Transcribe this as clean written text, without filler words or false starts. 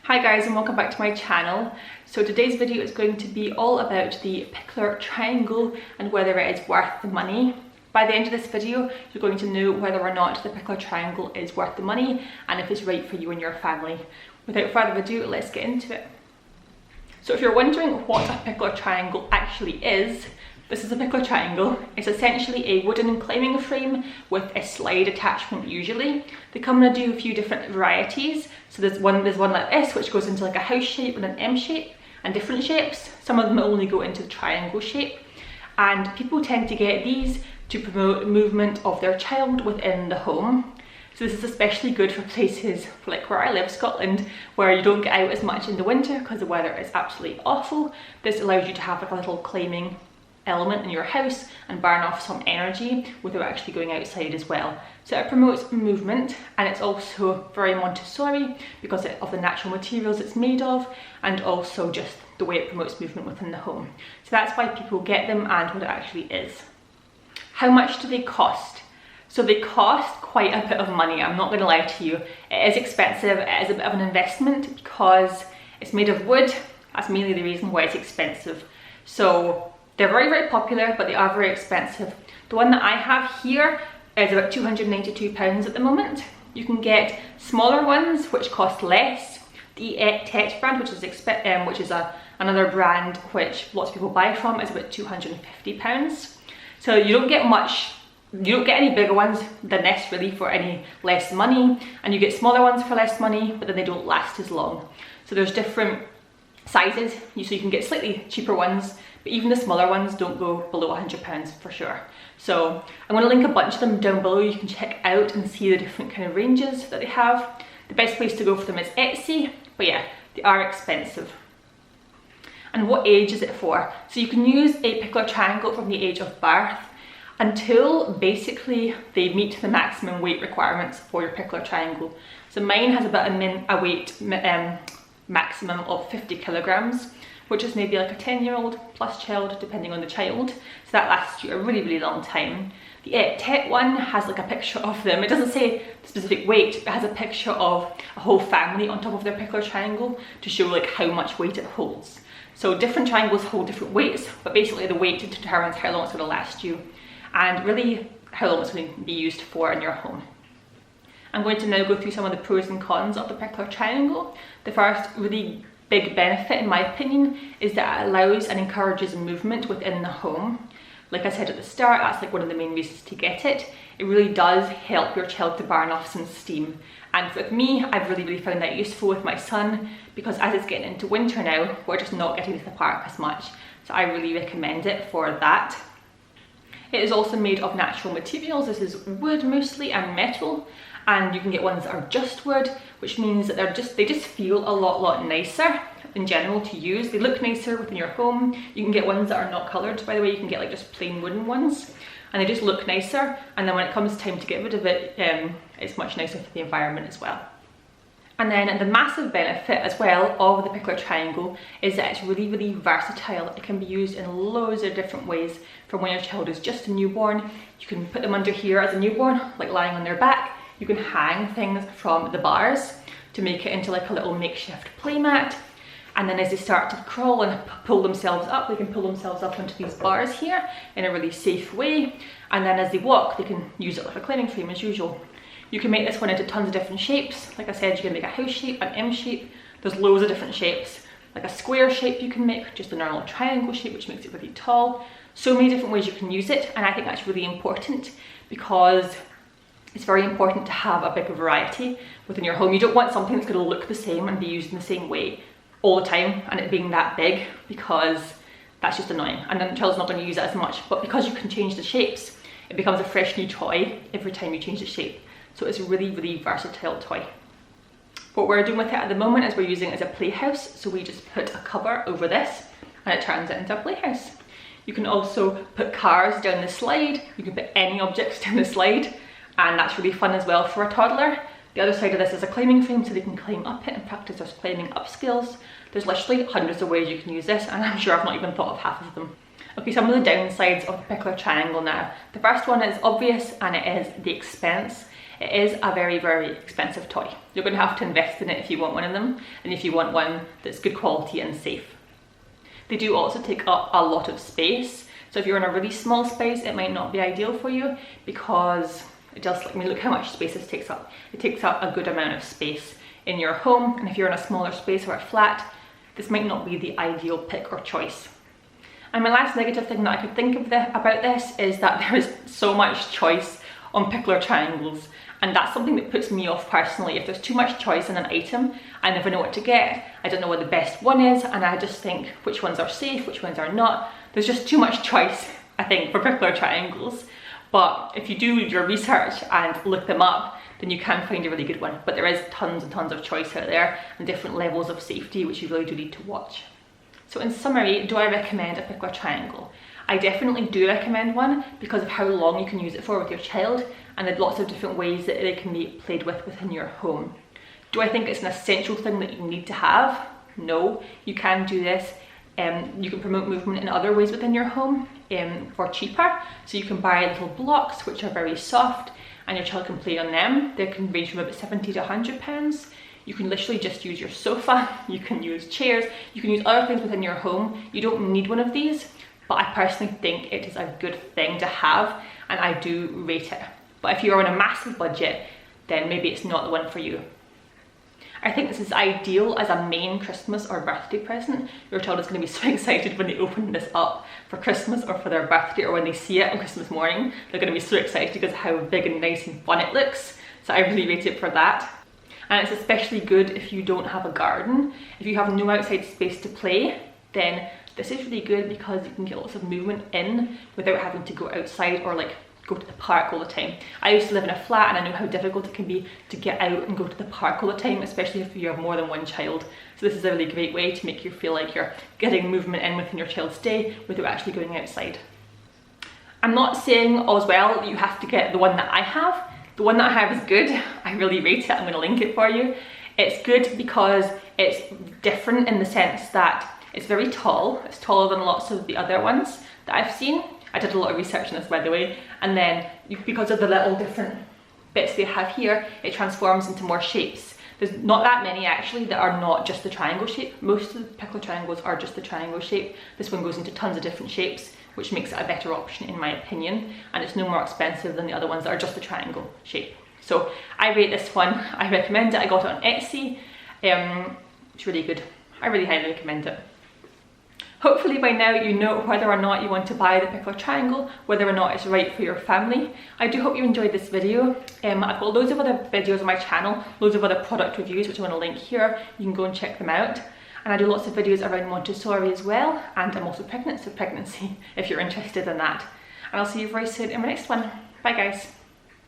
Hi guys, and welcome back to my channel. So today's video is going to be all about the Pikler triangle and whether it is worth the money. By the end of this video, you're going to know whether or not the Pikler triangle is worth the money and if it's right for you and your family. Without further ado, let's get into it. So if you're wondering what a Pikler triangle actually is, this is a Pikler triangle. It's essentially a wooden climbing frame with a slide attachment usually. They come in a few different varieties. So there's one like this, which goes into like a house shape and an M shape and different shapes. Some of them only go into the triangle shape. And people tend to get these to promote movement of their child within the home. So this is especially good for places like where I live, Scotland, where you don't get out as much in the winter because the weather is absolutely awful. This allows you to have like a little climbing element in your house and burn off some energy without actually going outside as well. So it promotes movement, and it's also very Montessori because of the natural materials it's made of, and also just the way it promotes movement within the home. So that's why people get them and what it actually is. How much do they cost? So they cost quite a bit of money, I'm not going to lie to you. It is expensive, it is a bit of an investment because it's made of wood. That's mainly the reason why it's expensive. So they're very, very popular, but they are very expensive. The one that I have here is about £292 at the moment. You can get smaller ones which cost less. The Tet brand, which is another brand which lots of people buy from, is about £250. So you don't get much. You don't get any bigger ones than this really for any less money, and you get smaller ones for less money, but then they don't last as long. So there's different sizes, so you can get slightly cheaper ones, but even the smaller ones don't go below £100 for sure. So I'm going to link a bunch of them down below. You can check out and see the different kind of ranges that they have. The best place to go for them is Etsy, but yeah, they are expensive. And what age is it for? So you can use a Pikler triangle from the age of birth until basically they meet the maximum weight requirements for your Pikler triangle. So mine has about a weight maximum of 50 kilograms, which is maybe like a 10-year-old plus child, depending on the child. So that lasts you a really, really long time. The Tet one has like a picture of them. It doesn't say the specific weight, but it has a picture of a whole family on top of their Pikler triangle to show like how much weight it holds. So different triangles hold different weights, but basically the weight determines how long it's going to last you and really how long it's going to be used for in your home. I'm going to now go through some of the pros and cons of the Pikler triangle. The first really big benefit, in my opinion, is that it allows and encourages movement within the home. Like I said at the start, that's like one of the main reasons to get it. It really does help your child to burn off some steam. And with me, I've really found that useful with my son, because as it's getting into winter now, we're just not getting to the park as much. So I really recommend it for that. It is also made of natural materials. This is wood mostly and metal. And you can get ones that are just wood, which means that they just feel a lot nicer in general to use. They look nicer within your home. You can get ones that are not coloured, by the way. You can get like just plain wooden ones, and they just look nicer. And then when it comes time to get rid of it, it's much nicer for the environment as well. And then the massive benefit as well of the Pikler triangle is that it's really versatile. It can be used in loads of different ways. From when your child is just a newborn, you can put them under here as a newborn, like lying on their back. You can hang things from the bars to make it into like a little makeshift playmat. And then as they start to crawl and pull themselves up, they can pull themselves up onto these bars here in a really safe way. And then as they walk, they can use it like a climbing frame as usual. You can make this one into tons of different shapes. Like I said, you can make a house shape, an M shape. There's loads of different shapes. Like a square shape you can make, just a normal triangle shape, which makes it really tall. So many different ways you can use it. And I think that's really important because it's very important to have a big variety within your home. You don't want something that's going to look the same and be used in the same way all the time and it being that big, because that's just annoying and then the child's not going to use it as much. But because you can change the shapes, it becomes a fresh new toy every time you change the shape. So it's a really versatile toy. What we're doing with it at the moment is we're using it as a playhouse. So we just put a cover over this and it turns it into a playhouse. You can also put cars down the slide. You can put any objects down the slide. And that's really fun as well for a toddler. The other side of this is a climbing frame, so they can climb up it and practice their climbing up skills. There's literally hundreds of ways you can use this, and I'm sure I've not even thought of half of them. Okay, some of the downsides of the Pikler triangle now. The first one is obvious, and it is the expense. It is a very, very expensive toy. You're going to have to invest in it if you want one of them, and if you want one that's good quality and safe. They do also take up a lot of space. So if you're in a really small space, it might not be ideal for you, because it does, I mean, look how much space this takes up. It takes up a good amount of space in your home, and if you're in a smaller space or a flat, this might not be the ideal pick or choice. And my last negative thing that I could think of about this is that there is so much choice on Pikler triangles, and that's something that puts me off personally. If there's too much choice in an item, I never know what to get. I don't know what the best one is, and I just think which ones are safe, which ones are not. There's just too much choice, I think, for Pikler triangles. But if you do your research and look them up, then you can find a really good one. But there is tons and tons of choice out there, and different levels of safety, which you really do need to watch. So in summary, do I recommend a Pikler triangle? I definitely do recommend one because of how long you can use it for with your child, and there's lots of different ways that they can be played with within your home. Do I think it's an essential thing that you need to have? No, you can do this. You can promote movement in other ways within your home for cheaper. So you can buy little blocks which are very soft, and your child can play on them. They can range from about 70 to 100 pounds. You can literally just use your sofa, you can use chairs, you can use other things within your home. You don't need one of these, but I personally think it is a good thing to have, and I do rate it. But if you're on a massive budget, then maybe it's not the one for you. I think this is ideal as a main Christmas or birthday present. Your child is going to be so excited when they open this up for Christmas or for their birthday, or when they see it on Christmas morning. They're going to be so excited because of how big and nice and fun it looks. So I really rate it for that. And it's especially good if you don't have a garden. If you have no outside space to play, then this is really good because you can get lots of movement in without having to go outside or like go to the park all the time. I used to live in a flat, and I know how difficult it can be to get out and go to the park all the time, especially if you have more than one child. So this is a really great way to make you feel like you're getting movement in within your child's day without actually going outside. I'm not saying as well that you have to get the one that I have. The one that I have is good. I really rate it. I'm going to link it for you. It's good because it's different in the sense that it's very tall. It's taller than lots of the other ones that I've seen. I did a lot of research on this, by the way. And then because of the little different bits they have here, it transforms into more shapes. There's not that many actually that are not just the triangle shape. Most of the Pikler triangles are just the triangle shape. This one goes into tons of different shapes, which makes it a better option in my opinion, and it's no more expensive than the other ones that are just the triangle shape. So I rate this one. I recommend it. I got it on Etsy. It's really good. I really highly recommend it. Hopefully by now you know whether or not you want to buy the Pikler triangle, whether or not it's right for your family. I do hope you enjoyed this video. I've got loads of other videos on my channel, loads of other product reviews which I'm going to link here. You can go and check them out. And I do lots of videos around Montessori as well, and I'm also pregnant, so pregnancy if you're interested in that. And I'll see you very soon in my next one. Bye guys.